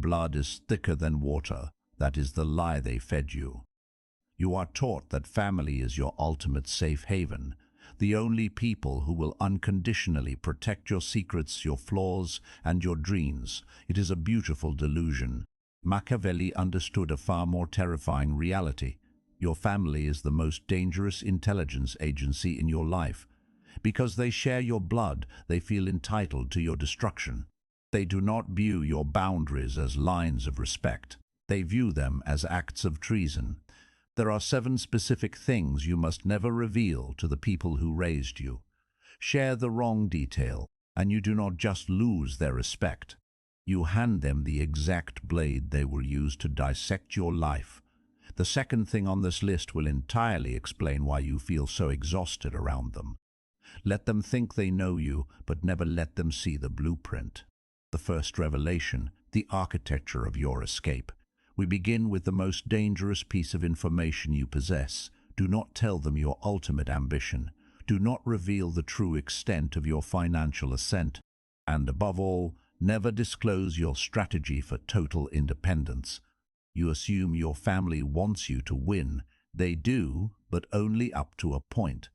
blood is thicker than water. That is the lie they fed you. You are taught that family is your ultimate safe haven, the only people who will unconditionally protect your secrets, your flaws, and your dreams. It is a beautiful delusion. Machiavelli understood a far more terrifying reality. Your family is the most dangerous intelligence agency in your life. Because they share your blood, they feel entitled to your destruction. They do not view your boundaries as lines of respect. They view them as acts of treason. There are 7 specific things you must never reveal to the people who raised you. Share the wrong detail, and you do not just lose their respect. You hand them the exact blade they will use to dissect your life. The second thing on this list will entirely explain why you feel so exhausted around them. Let them think they know you, but never let them see the blueprint. The first revelation, the architecture of your escape. We begin with the most dangerous piece of information you possess. Do not tell them your ultimate ambition. Do not reveal the true extent of your financial ascent. And above all, never disclose your strategy for total independence. You assume your family wants you to win. They do, but only up to a point.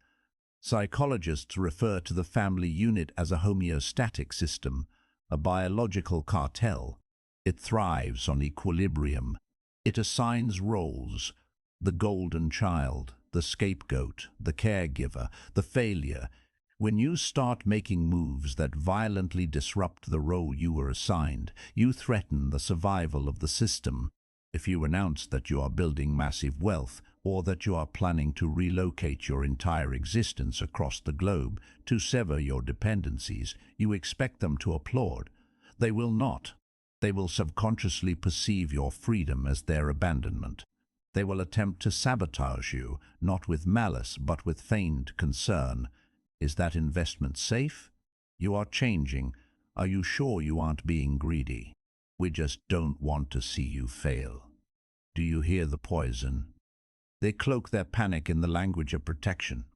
Psychologists refer to the family unit as a homeostatic system, a biological cartel. It thrives on equilibrium. It assigns roles: the golden child, the scapegoat, the caregiver, the failure. When you start making moves that violently disrupt the role you were assigned, you threaten the survival of the system. If you announce that you are building massive wealth, or that you are planning to relocate your entire existence across the globe to sever your dependencies, you expect them to applaud. They will not. They will subconsciously perceive your freedom as their abandonment. They will attempt to sabotage you, not with malice, but with feigned concern. Is that investment safe? You are changing. Are you sure you aren't being greedy? We just don't want to see you fail. Do you hear the poison? They cloak their panic in the language of protection.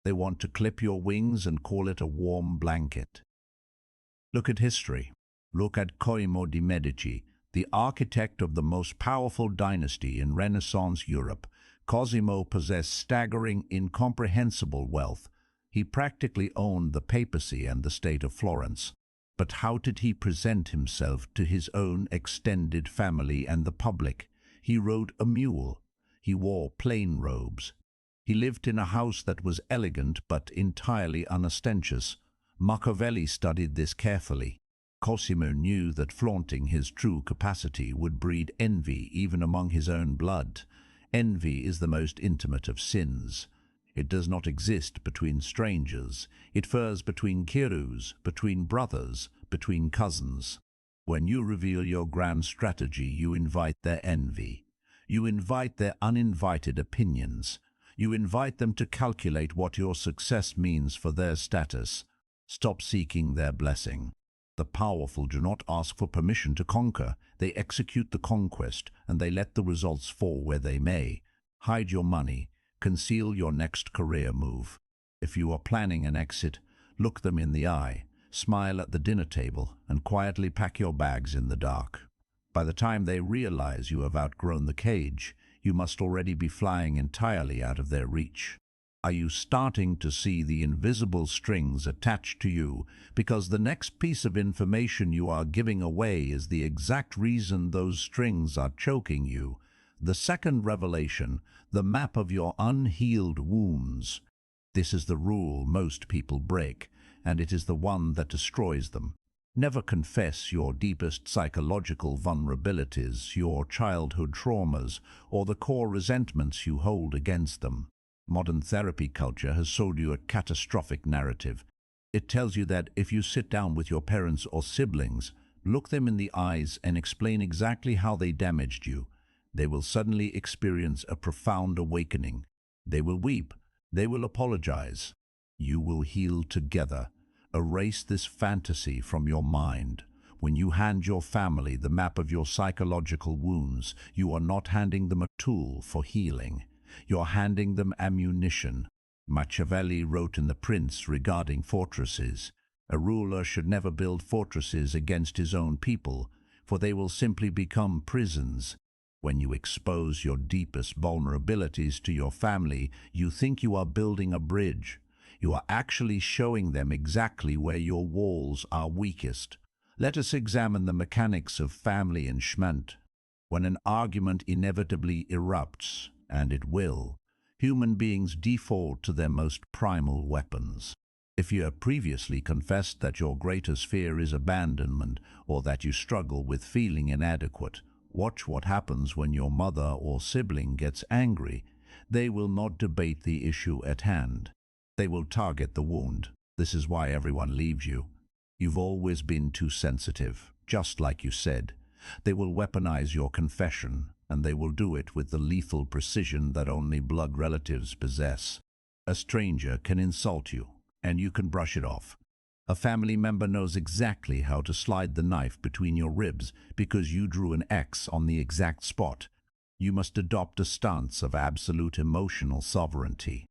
They want to clip your wings and call it a warm blanket. Look at history. Look at Cosimo de' Medici, the architect of the most powerful dynasty in Renaissance Europe. Cosimo possessed staggering, incomprehensible wealth. He practically owned the papacy and the state of Florence. But how did he present himself to his own extended family and the public? He rode a mule. He wore plain robes. He lived in a house that was elegant but entirely unostentatious. Machiavelli studied this carefully. Cosimo knew that flaunting his true capacity would breed envy even among his own blood. Envy is the most intimate of sins. It does not exist between strangers. It furs between kirus, between brothers, between cousins. When you reveal your grand strategy, you invite their envy. You invite their uninvited opinions. You invite them to calculate what your success means for their status. Stop seeking their blessing. The powerful do not ask for permission to conquer. They execute the conquest, and they let the results fall where they may. Hide your money. Conceal your next career move. If you are planning an exit, look them in the eye, smile at the dinner table, and quietly pack your bags in the dark. By the time they realize you have outgrown the cage, you must already be flying entirely out of their reach. Are you starting to see the invisible strings attached to you because the next piece of information you are giving away is the exact reason those strings are choking you? The second revelation, the map of your unhealed wounds. This is the rule most people break, and it is the one that destroys them. Never confess your deepest psychological vulnerabilities, your childhood traumas, or the core resentments you hold against them. Modern therapy culture has sold you a catastrophic narrative. It tells you that if you sit down with your parents or siblings, look them in the eyes and explain exactly how they damaged you, they will suddenly experience a profound awakening. They will weep. They will apologize. You will heal together. Erase this fantasy from your mind. When you hand your family the map of your psychological wounds, you are not handing them a tool for healing. You are handing them ammunition. Machiavelli wrote in The Prince regarding fortresses, "A ruler should never build fortresses against his own people. for they will simply become prisons. When you expose your deepest vulnerabilities to your family, you think you are building a bridge. You are actually showing them exactly where your walls are weakest. Let us examine the mechanics of family enmeshment. When an argument inevitably erupts, and it will, human beings default to their most primal weapons. If you have previously confessed that your greatest fear is abandonment or that you struggle with feeling inadequate, watch what happens when your mother or sibling gets angry. They will not debate the issue at hand. They will target the wound. This is why everyone leaves you. You've always been too sensitive, just like you said. They will weaponize your confession, and they will do it with the lethal precision that only blood relatives possess. A stranger can insult you, and you can brush it off. A family member knows exactly how to slide the knife between your ribs because you drew an X on the exact spot. You must adopt a stance of absolute emotional sovereignty.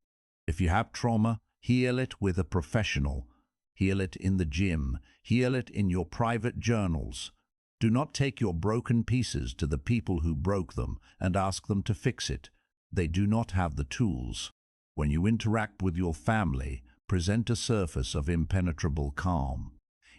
If you have trauma, heal it with a professional. Heal it in the gym. Heal it in your private journals. Do not take your broken pieces to the people who broke them and ask them to fix it. They do not have the tools. When you interact with your family, present a surface of impenetrable calm.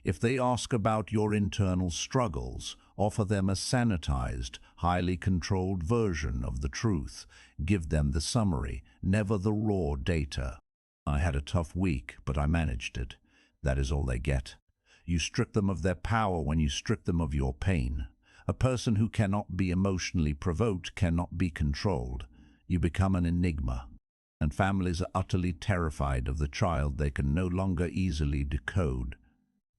If they ask about your internal struggles, offer them a sanitized, highly controlled version of the truth. Give them the summary, never the raw data. I had a tough week, but I managed it. That is all they get. You strip them of their power when you strip them of your pain. A person who cannot be emotionally provoked cannot be controlled. You become an enigma. And families are utterly terrified of the child they can no longer easily decode.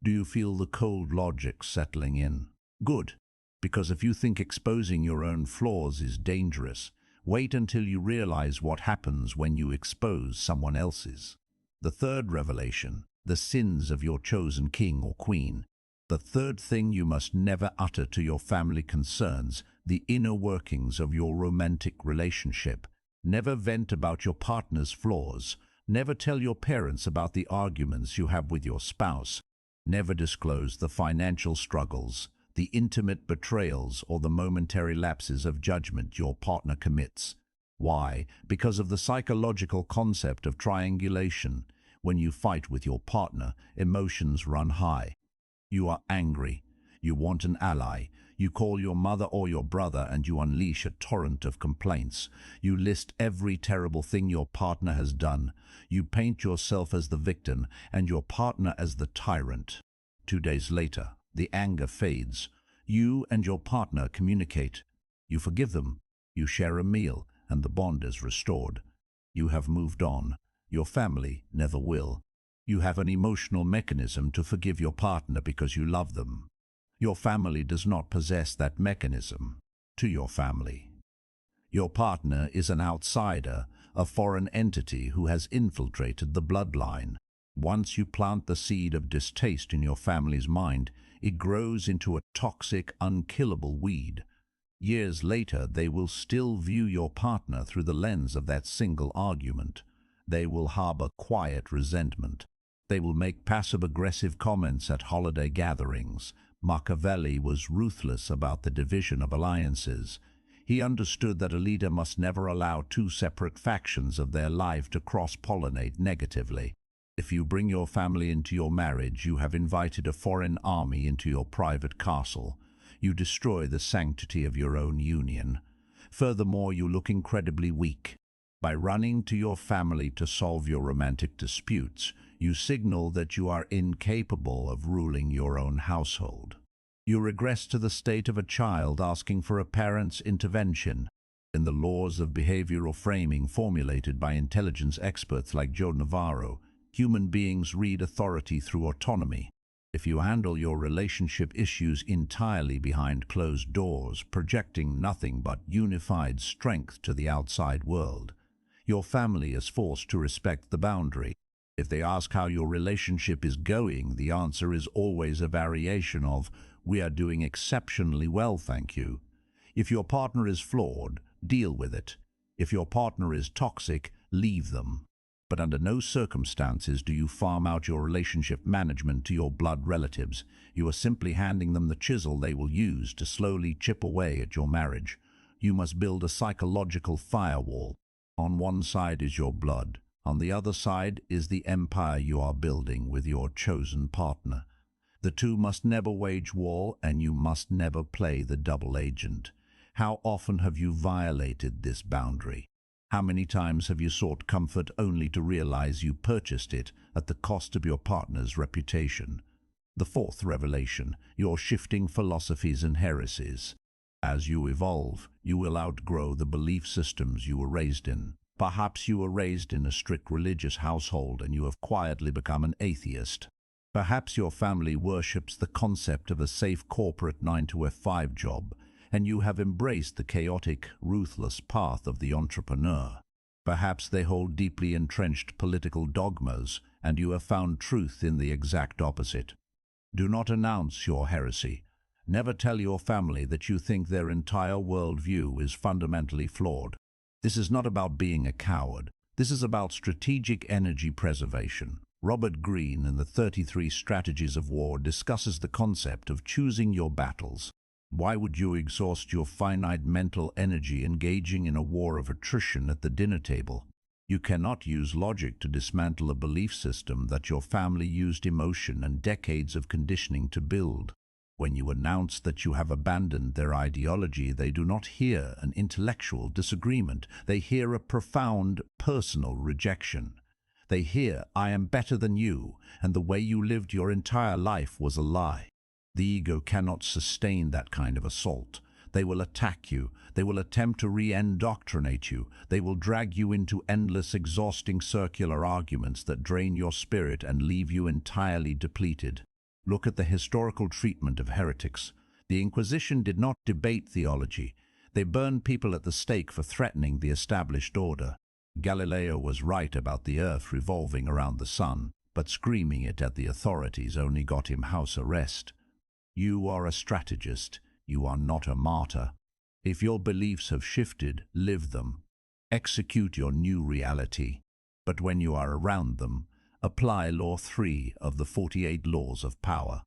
Do you feel the cold logic settling in? Good, because if you think exposing your own flaws is dangerous, wait until you realize what happens when you expose someone else's. The third revelation, the sins of your chosen king or queen. The third thing you must never utter to your family concerns the inner workings of your romantic relationship. Never vent about your partner's flaws. Never tell your parents about the arguments you have with your spouse. Never disclose the financial struggles, the intimate betrayals, or the momentary lapses of judgment your partner commits. Why? Because of the psychological concept of triangulation. When you fight with your partner, emotions run high. You are angry. You want an ally. You call your mother or your brother and you unleash a torrent of complaints. You list every terrible thing your partner has done. You paint yourself as the victim and your partner as the tyrant. 2 days later, the anger fades. You and your partner communicate. You forgive them. You share a meal and the bond is restored. You have moved on. Your family never will. You have an emotional mechanism to forgive your partner because you love them. Your family does not possess that mechanism. To your family, your partner is an outsider, a foreign entity who has infiltrated the bloodline. Once you plant the seed of distaste in your family's mind, it grows into a toxic, unkillable weed. Years later, they will still view your partner through the lens of that single argument. They will harbor quiet resentment. They will make passive-aggressive comments at holiday gatherings. Machiavelli was ruthless about the division of alliances. He understood that a leader must never allow two separate factions of their life to cross-pollinate negatively. If you bring your family into your marriage, you have invited a foreign army into your private castle. You destroy the sanctity of your own union. Furthermore, you look incredibly weak. By running to your family to solve your romantic disputes, you signal that you are incapable of ruling your own household. You regress to the state of a child asking for a parent's intervention. In the laws of behavioral framing formulated by intelligence experts like Joe Navarro, human beings read authority through autonomy. If you handle your relationship issues entirely behind closed doors, projecting nothing but unified strength to the outside world, your family is forced to respect the boundary. If they ask how your relationship is going, the answer is always a variation of, "We are doing exceptionally well, thank you." If your partner is flawed, deal with it. If your partner is toxic, leave them. But under no circumstances do you farm out your relationship management to your blood relatives. You are simply handing them the chisel they will use to slowly chip away at your marriage. You must build a psychological firewall. On one side is your blood. On the other side is the empire you are building with your chosen partner. The two must never wage war, and you must never play the double agent. How often have you violated this boundary? How many times have you sought comfort only to realize you purchased it at the cost of your partner's reputation? The fourth revelation, your shifting philosophies and heresies. As you evolve, you will outgrow the belief systems you were raised in. Perhaps you were raised in a strict religious household and you have quietly become an atheist. Perhaps your family worships the concept of a safe corporate 9 to 5 job, and you have embraced the chaotic, ruthless path of the entrepreneur. Perhaps they hold deeply entrenched political dogmas, and you have found truth in the exact opposite. Do not announce your heresy. Never tell your family that you think their entire worldview is fundamentally flawed. This is not about being a coward. This is about strategic energy preservation. Robert Greene in the 33 Strategies of War discusses the concept of choosing your battles. Why would you exhaust your finite mental energy engaging in a war of attrition at the dinner table? You cannot use logic to dismantle a belief system that your family used emotion and decades of conditioning to build. When you announce that you have abandoned their ideology, they do not hear an intellectual disagreement. They hear a profound personal rejection. They hear, "I am better than you, and the way you lived your entire life was a lie." The ego cannot sustain that kind of assault. They will attack you. They will attempt to re-indoctrinate you. They will drag you into endless, exhausting circular arguments that drain your spirit and leave you entirely depleted. Look at the historical treatment of heretics. The Inquisition did not debate theology. They burned people at the stake for threatening the established order. Galileo was right about the earth revolving around the sun, but screaming it at the authorities only got him house arrest. You are a strategist. You are not a martyr. If your beliefs have shifted, live them. Execute your new reality. But when you are around them, apply Law 3 of the 48 Laws of Power.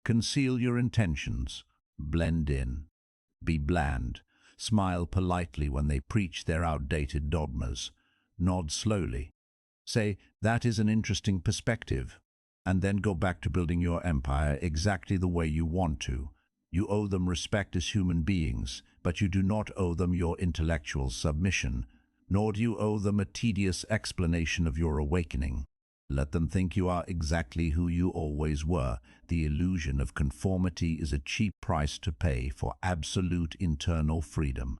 Conceal your intentions. Blend in. Be bland. Smile politely when they preach their outdated dogmas. Nod slowly. Say, "That is an interesting perspective." And then go back to building your empire exactly the way you want to. You owe them respect as human beings, but you do not owe them your intellectual submission, nor do you owe them a tedious explanation of your awakening. Let them think you are exactly who you always were. The illusion of conformity is a cheap price to pay for absolute internal freedom.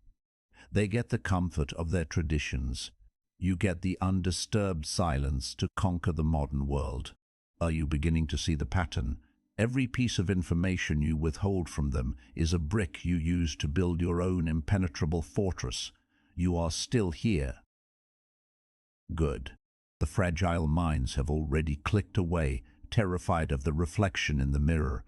They get the comfort of their traditions. You get the undisturbed silence to conquer the modern world. Are you beginning to see the pattern? Every piece of information you withhold from them is a brick you use to build your own impenetrable fortress. You are still here. Good. The fragile minds have already clicked away, terrified of the reflection in the mirror.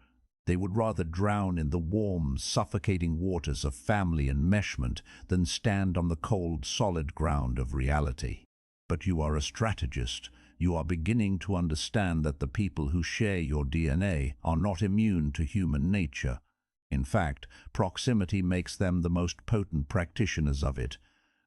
They would rather drown in the warm, suffocating waters of family enmeshment than stand on the cold, solid ground of reality. But you are a strategist. You are beginning to understand that the people who share your DNA are not immune to human nature. In fact, proximity makes them the most potent practitioners of it.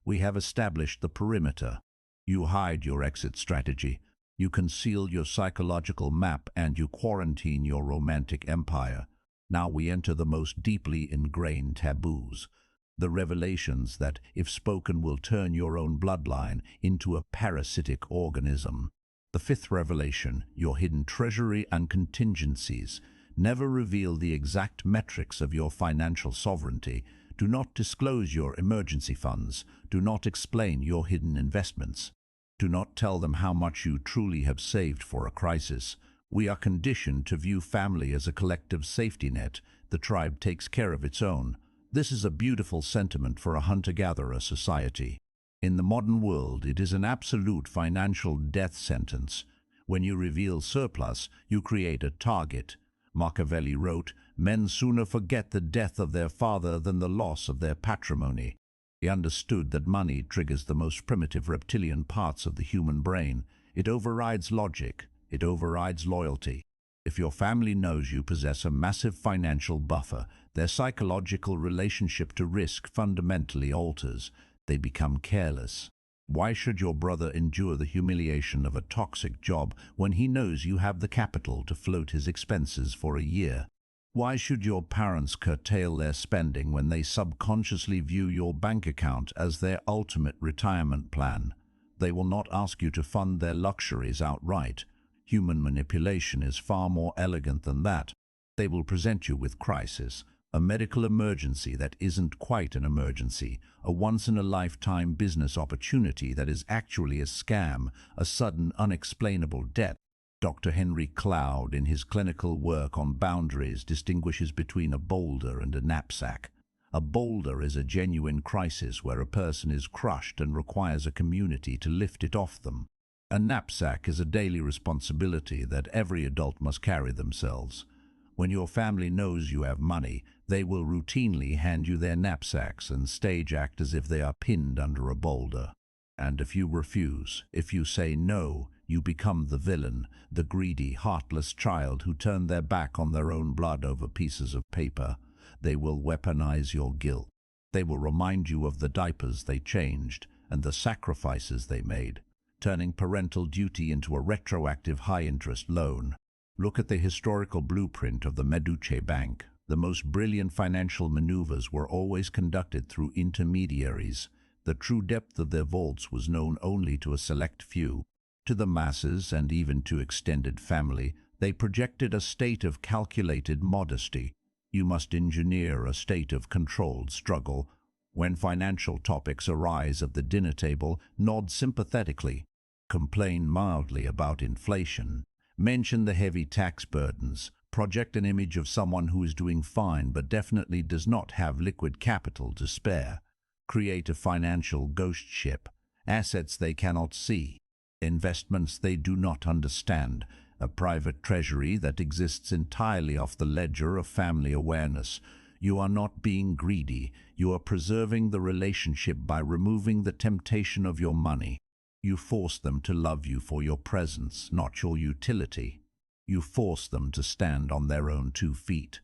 We have established the perimeter. You hide your exit strategy. You conceal your psychological map and you quarantine your romantic empire. Now we enter the most deeply ingrained taboos. The revelations that, if spoken, will turn your own bloodline into a parasitic organism. The fifth revelation, your hidden treasury and contingencies. Never reveal the exact metrics of your financial sovereignty. Do not disclose your emergency funds. Do not explain your hidden investments. Do not tell them how much you truly have saved for a crisis. We are conditioned to view family as a collective safety net. The tribe takes care of its own. This is a beautiful sentiment for a hunter-gatherer society. In the modern world, it is an absolute financial death sentence. When you reveal surplus, you create a target. Machiavelli wrote, "Men sooner forget the death of their father than the loss of their patrimony." He understood that money triggers the most primitive reptilian parts of the human brain. It overrides logic. It overrides loyalty. If your family knows you possess a massive financial buffer, their psychological relationship to risk fundamentally alters. They become careless. Why should your brother endure the humiliation of a toxic job when he knows you have the capital to float his expenses for a year? Why should your parents curtail their spending when they subconsciously view your bank account as their ultimate retirement plan? They will not ask you to fund their luxuries outright. Human manipulation is far more elegant than that. They will present you with crisis, a medical emergency that isn't quite an emergency, a once-in-a-lifetime business opportunity that is actually a scam, a sudden unexplainable debt. Dr. Henry Cloud, in his clinical work on boundaries, distinguishes between a boulder and a knapsack. A boulder is a genuine crisis where a person is crushed and requires a community to lift it off them. A knapsack is a daily responsibility that every adult must carry themselves. When your family knows you have money, they will routinely hand you their knapsacks and stage act as if they are pinned under a boulder. And if you refuse, if you say no, you become the villain, the greedy, heartless child who turned their back on their own blood over pieces of paper. They will weaponize your guilt. They will remind you of the diapers they changed and the sacrifices they made, turning parental duty into a retroactive high-interest loan. Look at the historical blueprint of the Medici Bank. The most brilliant financial maneuvers were always conducted through intermediaries. The true depth of their vaults was known only to a select few. To the masses, and even to extended family, they projected a state of calculated modesty. You must engineer a state of controlled struggle. When financial topics arise at the dinner table, nod sympathetically. Complain mildly about inflation. Mention the heavy tax burdens. Project an image of someone who is doing fine but definitely does not have liquid capital to spare. Create a financial ghost ship. Assets they cannot see. Investments they do not understand. A private treasury that exists entirely off the ledger of family awareness. You are not being greedy. You are preserving the relationship by removing the temptation of your money. You force them to love you for your presence, not your utility. You force them to stand on their own 2 feet.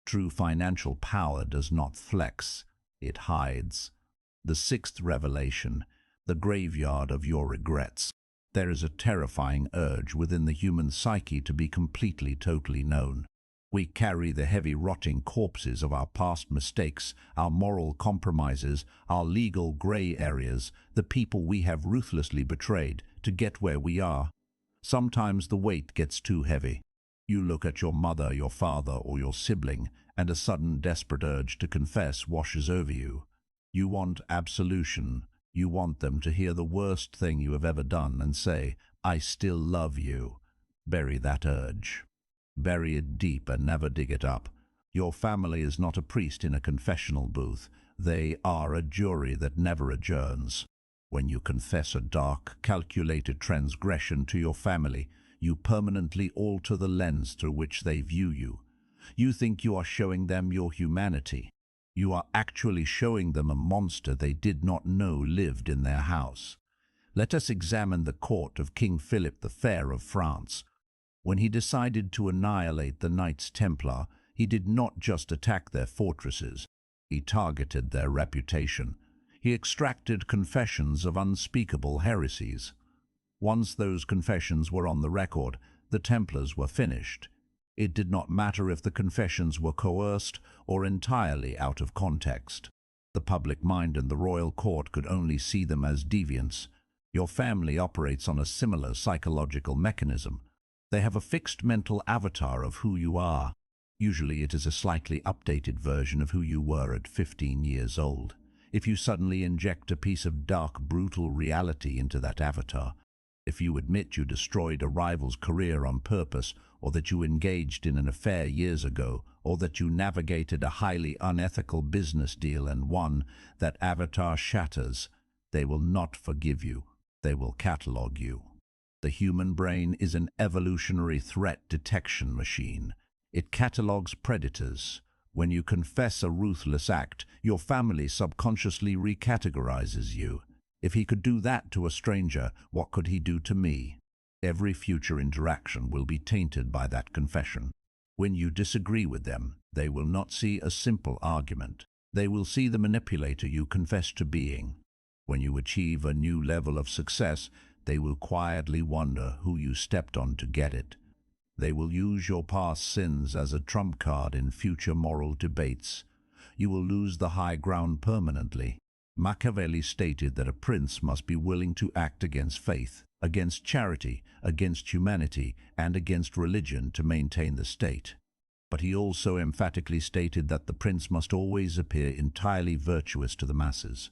True financial power does not flex, it hides. The 6th revelation, the graveyard of your regrets. There is a terrifying urge within the human psyche to be completely, totally known. We carry the heavy, rotting corpses of our past mistakes, our moral compromises, our legal gray areas, the people we have ruthlessly betrayed to get where we are. Sometimes the weight gets too heavy. You look at your mother, your father, or your sibling, and a sudden desperate urge to confess washes over you. You want absolution. You want them to hear the worst thing you have ever done and say, "I still love you." Bury that urge. Bury it deep and never dig it up. Your family is not a priest in a confessional booth. They are a jury that never adjourns. When you confess a dark, calculated transgression to your family, you permanently alter the lens through which they view you. You think you are showing them your humanity. You are actually showing them a monster they did not know lived in their house. Let us examine the court of King Philip the Fair of France. When he decided to annihilate the Knights Templar, he did not just attack their fortresses. He targeted their reputation. He extracted confessions of unspeakable heresies. Once those confessions were on the record, the Templars were finished. It did not matter if the confessions were coerced or entirely out of context. The public mind and the royal court could only see them as deviants. Your family operates on a similar psychological mechanism. They have a fixed mental avatar of who you are. Usually it is a slightly updated version of who you were at 15 years old. If you suddenly inject a piece of dark, brutal reality into that avatar, if you admit you destroyed a rival's career on purpose, or that you engaged in an affair years ago, or that you navigated a highly unethical business deal and won, that avatar shatters. They will not forgive you. They will catalog you. The human brain is an evolutionary threat detection machine. It catalogs predators, When you confess a ruthless act, your family subconsciously recategorizes you. If he could do that to a stranger, what could he do to me? Every future interaction will be tainted by that confession. When you disagree with them, they will not see a simple argument. They will see the manipulator you confess to being. When you achieve a new level of success, they will quietly wonder who you stepped on to get it. They will use your past sins as a trump card in future moral debates. You will lose the high ground permanently. Machiavelli stated that a prince must be willing to act against faith, against charity, against humanity, and against religion to maintain the state. But he also emphatically stated that the prince must always appear entirely virtuous to the masses.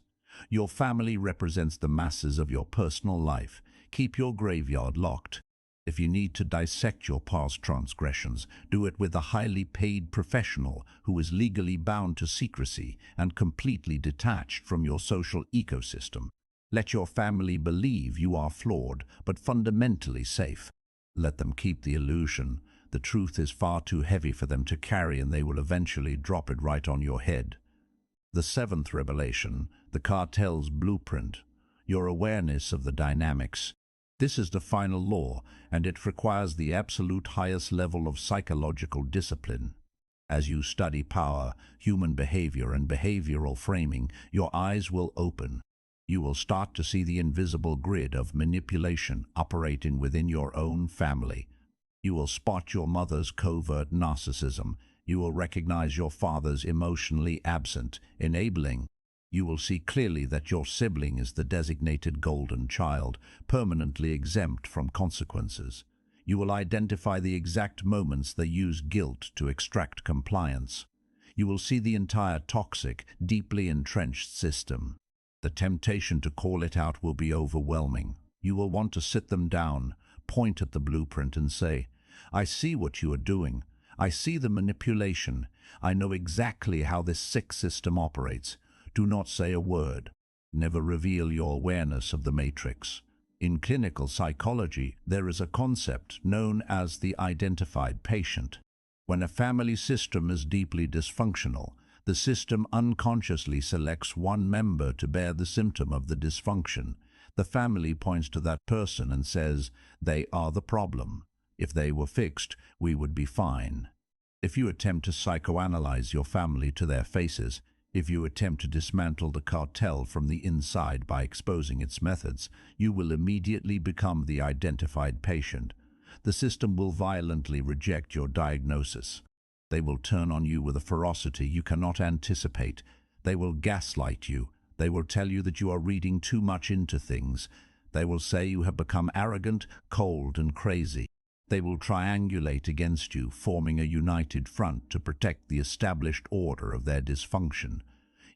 Your family represents the masses of your personal life. Keep your graveyard locked. If you need to dissect your past transgressions, do it with a highly paid professional who is legally bound to secrecy and completely detached from your social ecosystem. Let your family believe you are flawed, but fundamentally safe. Let them keep the illusion. The truth is far too heavy for them to carry, and they will eventually drop it right on your head. The seventh revelation, the cartel's blueprint, your awareness of the dynamics. This is the final law, and it requires the absolute highest level of psychological discipline. As you study power, human behavior, and behavioral framing, your eyes will open. You will start to see the invisible grid of manipulation operating within your own family. You will spot your mother's covert narcissism. You will recognize your father's emotionally absent, enabling. You will see clearly that your sibling is the designated golden child, permanently exempt from consequences. You will identify the exact moments they use guilt to extract compliance. You will see the entire toxic, deeply entrenched system. The temptation to call it out will be overwhelming. You will want to sit them down, point at the blueprint and say, "I see what you are doing. I see the manipulation. I know exactly how this sick system operates. Do not say a word. Never reveal your awareness of the matrix." In clinical psychology, there is a concept known as the identified patient. When a family system is deeply dysfunctional, the system unconsciously selects one member to bear the symptom of the dysfunction. The family points to that person and says, "They are the problem. If they were fixed, we would be fine." If you attempt to psychoanalyze your family to their faces, if you attempt to dismantle the cartel from the inside by exposing its methods, you will immediately become the identified patient. The system will violently reject your diagnosis. They will turn on you with a ferocity you cannot anticipate. They will gaslight you. They will tell you that you are reading too much into things. They will say you have become arrogant, cold, and crazy. They will triangulate against you, forming a united front to protect the established order of their dysfunction.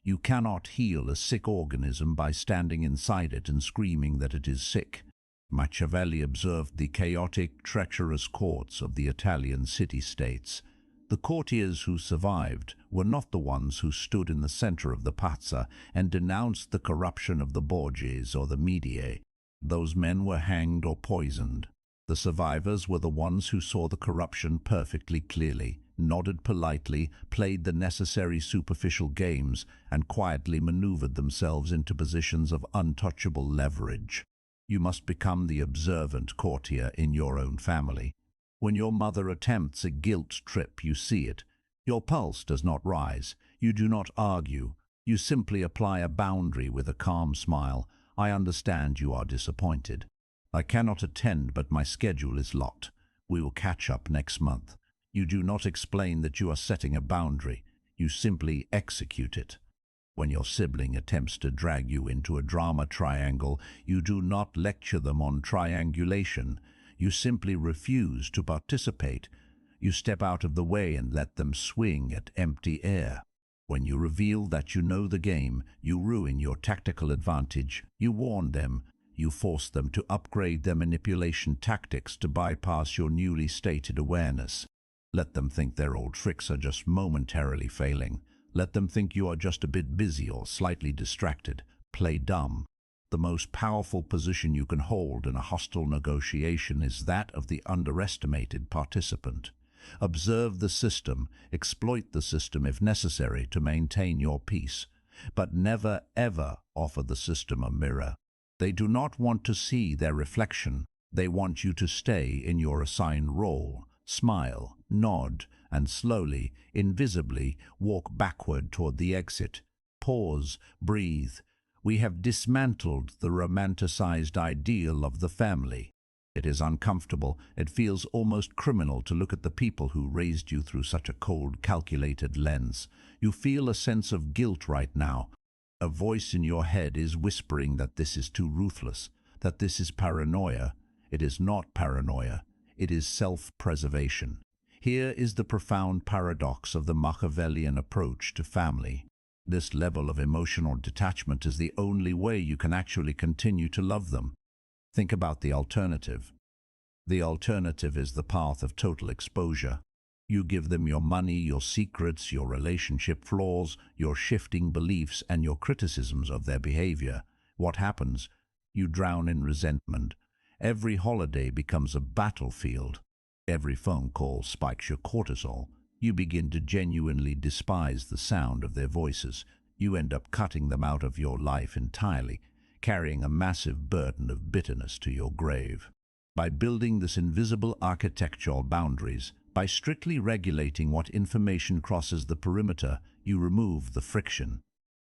You cannot heal a sick organism by standing inside it and screaming that it is sick. Machiavelli observed the chaotic, treacherous courts of the Italian city-states. The courtiers who survived were not the ones who stood in the center of the piazza and denounced the corruption of the Borgias or the Medii. Those men were hanged or poisoned. The survivors were the ones who saw the corruption perfectly clearly, nodded politely, played the necessary superficial games, and quietly maneuvered themselves into positions of untouchable leverage. You must become the observant courtier in your own family. When your mother attempts a guilt trip, you see it. Your pulse does not rise. You do not argue. You simply apply a boundary with a calm smile. "I understand you are disappointed. I cannot attend, but my schedule is locked. We will catch up next month." You do not explain that you are setting a boundary. You simply execute it. When your sibling attempts to drag you into a drama triangle, you do not lecture them on triangulation. You simply refuse to participate. You step out of the way and let them swing at empty air. When you reveal that you know the game, you ruin your tactical advantage. You warn them. You force them to upgrade their manipulation tactics to bypass your newly stated awareness. Let them think their old tricks are just momentarily failing. Let them think you are just a bit busy or slightly distracted. Play dumb. The most powerful position you can hold in a hostile negotiation is that of the underestimated participant. Observe the system, exploit the system if necessary to maintain your peace, but never ever offer the system a mirror. They do not want to see their reflection. They want you to stay in your assigned role, smile, nod, and slowly, invisibly, walk backward toward the exit. Pause, breathe. We have dismantled the romanticized ideal of the family. It is uncomfortable. It feels almost criminal to look at the people who raised you through such a cold, calculated lens. You feel a sense of guilt right now. A voice in your head is whispering that this is too ruthless, that this is paranoia. It is not paranoia. It is self-preservation. Here is the profound paradox of the Machiavellian approach to family. This level of emotional detachment is the only way you can actually continue to love them. Think about the alternative. The alternative is the path of total exposure. You give them your money, your secrets, your relationship flaws, your shifting beliefs, and your criticisms of their behavior. What happens? You drown in resentment. Every holiday becomes a battlefield. Every phone call spikes your cortisol. You begin to genuinely despise the sound of their voices. You end up cutting them out of your life entirely, carrying a massive burden of bitterness to your grave. By building this invisible architectural boundaries, by strictly regulating what information crosses the perimeter, you remove the friction.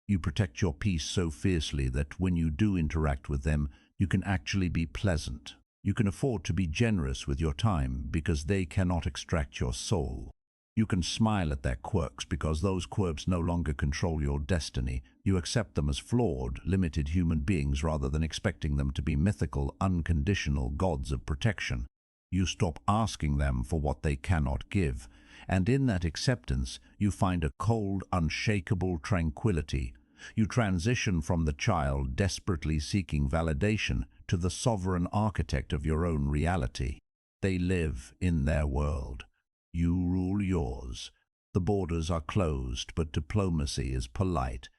You protect your peace so fiercely that when you do interact with them, you can actually be pleasant. You can afford to be generous with your time because they cannot extract your soul. You can smile at their quirks because those quirks no longer control your destiny. You accept them as flawed, limited human beings rather than expecting them to be mythical, unconditional gods of protection. You stop asking them for what they cannot give, and in that acceptance, you find a cold, unshakable tranquility. You transition from the child desperately seeking validation to the sovereign architect of your own reality. They live in their world. You rule yours. The borders are closed, but diplomacy is polite.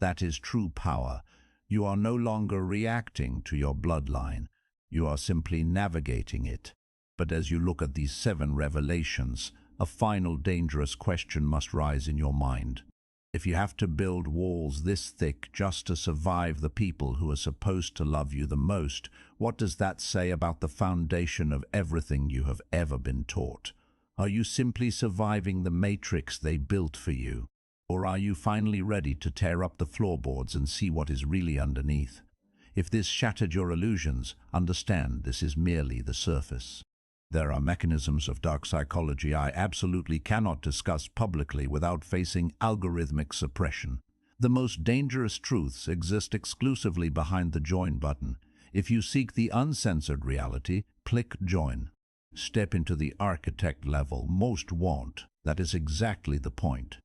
That is true power. You are no longer reacting to your bloodline. You are simply navigating it. But as you look at these 7 revelations, a final dangerous question must rise in your mind. If you have to build walls this thick just to survive the people who are supposed to love you the most, what does that say about the foundation of everything you have ever been taught? Are you simply surviving the matrix they built for you? Or are you finally ready to tear up the floorboards and see what is really underneath? If this shattered your illusions, understand this is merely the surface. There are mechanisms of dark psychology I absolutely cannot discuss publicly without facing algorithmic suppression. The most dangerous truths exist exclusively behind the join button. If you seek the uncensored reality, click join. Step into the architect level most want. That is exactly the point.